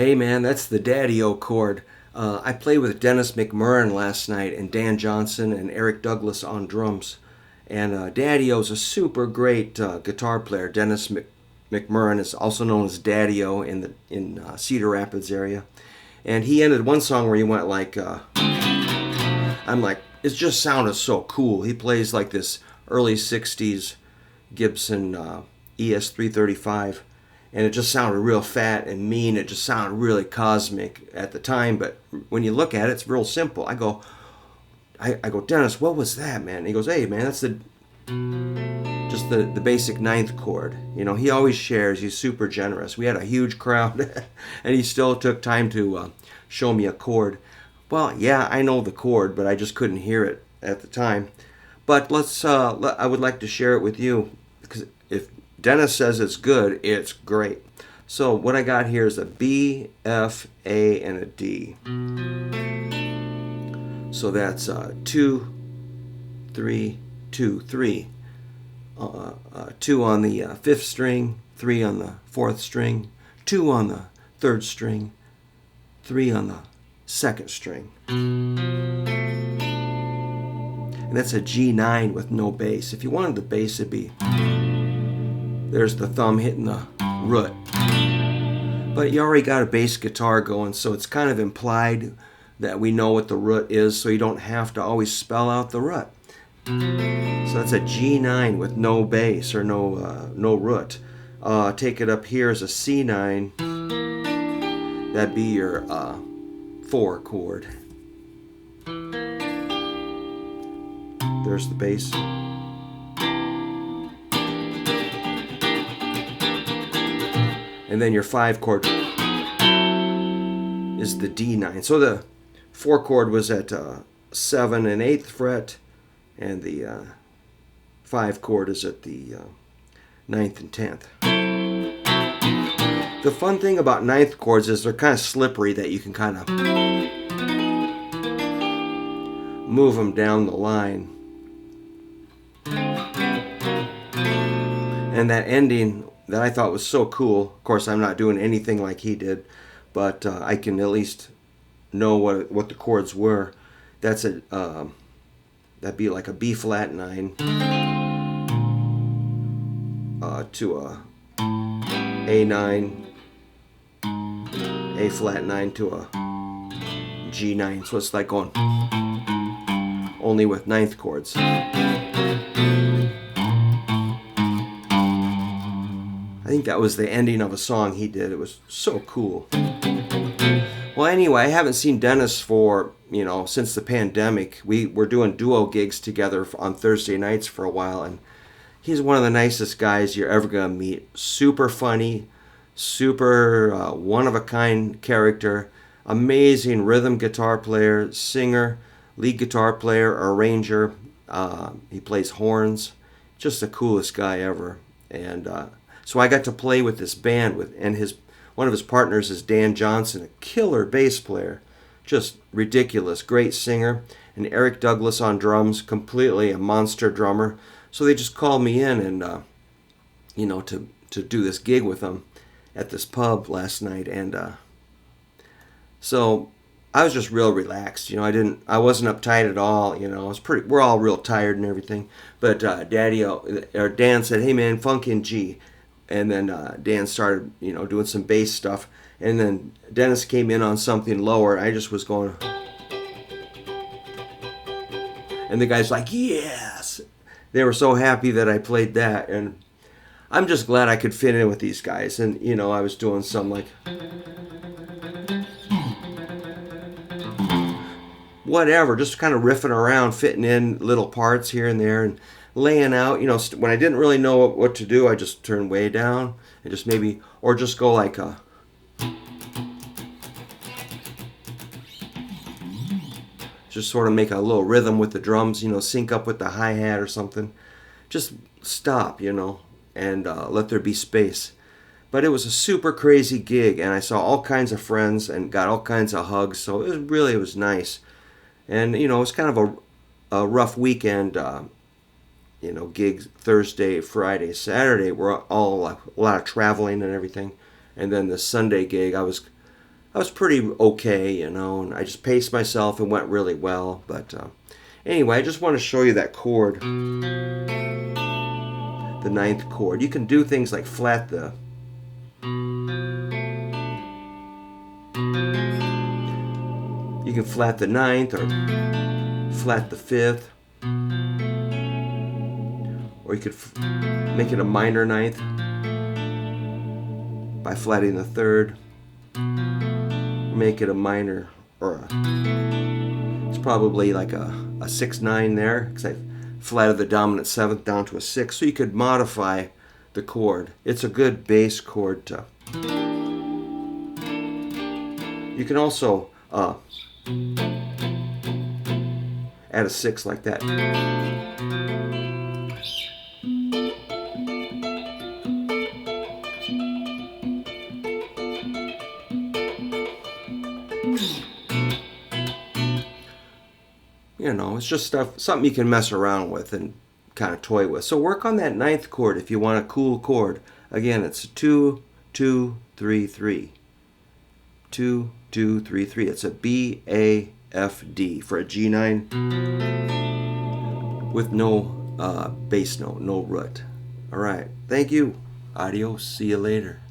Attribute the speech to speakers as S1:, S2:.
S1: Hey man, that's the Daddy O Chord. I played with Dennis McMurrin last night and Dan Johnson and Eric Douglas on drums. And Daddy O's a super great guitar player. McMurrin is also known as Daddy O in Cedar Rapids area. And he ended one song where he went like, I'm like, it just sounded so cool. He plays like this early 60s Gibson ES335. And it just sounded real fat and mean. It just sounded really cosmic at the time. But when you look at it, it's real simple. I go, Dennis, what was that, man? And he goes, hey, man, that's just the basic ninth chord. You know, he always shares. He's super generous. We had a huge crowd, and he still took time to show me a chord. Well, yeah, I know the chord, but I just couldn't hear it at the time. But I would like to share it with you, because if Dennis says it's good, it's great. So what I got here is a B, F, A, and a D. So that's 2, 3, 2, 3. 2 on the 5th string, 3 on the 4th string, 2 on the 3rd string, 3 on the 2nd string. And that's a G9 with no bass. If you wanted the bass, it'd be... There's the thumb hitting the root. But you already got a bass guitar going, so it's kind of implied that we know what the root is, so you don't have to always spell out the root. So that's a G9 with no bass or no root. Take it up here as a C9. That'd be your 4 chord. There's the bass. And then your 5 chord is the D9. So the 4 chord was at 7 and 8th fret, and the 5 chord is at the 9th and 10th. The fun thing about 9th chords is they're kind of slippery, that you can kind of move them down the line. And that ending that I thought was so cool. Of course, I'm not doing anything like he did, but I can at least know what the chords were. That's that'd be like a B flat 9 to a A9, A flat 9 to a G9. So it's like going only with 9th chords. I think that was the ending of a song he did. It was so cool. Well, anyway, I haven't seen Dennis for, since the pandemic. We were doing duo gigs together on Thursday nights for a while, and he's one of the nicest guys you're ever going to meet. Super funny, super one-of-a-kind character, amazing rhythm guitar player, singer, lead guitar player, arranger. He plays horns. Just the coolest guy ever. And so I got to play with this band and one of his partners is Dan Johnson, a killer bass player, just ridiculous, great singer, and Eric Douglas on drums, completely a monster drummer. So they just called me in and to do this gig with them at this pub last night, and so I was just real relaxed. I wasn't uptight at all. We're all real tired and everything. But Dan said, "Hey man, funk in G." And then Dan started, doing some bass stuff. And then Dennis came in on something lower. I just was going. And the guy's like, yes. They were so happy that I played that. And I'm just glad I could fit in with these guys. And, I was doing some like. Whatever, just kind of riffing around, fitting in little parts here and there. And laying out, when I didn't really know what to do, I just turned way down and just or just go like just sort of make a little rhythm with the drums, sync up with the hi-hat or something. Just stop, and let there be space. But it was a super crazy gig, and I saw all kinds of friends and got all kinds of hugs, so it was nice. And, it was kind of a rough weekend. Gigs Thursday, Friday, Saturday were all a lot of traveling and everything. And then the Sunday gig, I was I was pretty okay, you know, and I just paced myself and went really well. But anyway, I just want to show you that chord, the ninth chord. You can do things like flat the you can flat the ninth or flat the fifth, or you could make it a minor ninth by flatting the third. Make it a minor, or it's probably like a 6-9 there, because I flatted the dominant seventh down to a 6, so you could modify the chord. It's a good bass chord to. You can also add a 6 like that. You know, it's just something you can mess around with and kind of toy with. So work on that ninth chord if you want a cool chord. Again, it's 2, 2, 3, 3. 2, 2, 3, 3. It's a B, A, F, D for a G9 with no bass note, no root. All right. Thank you. Adios. See you later.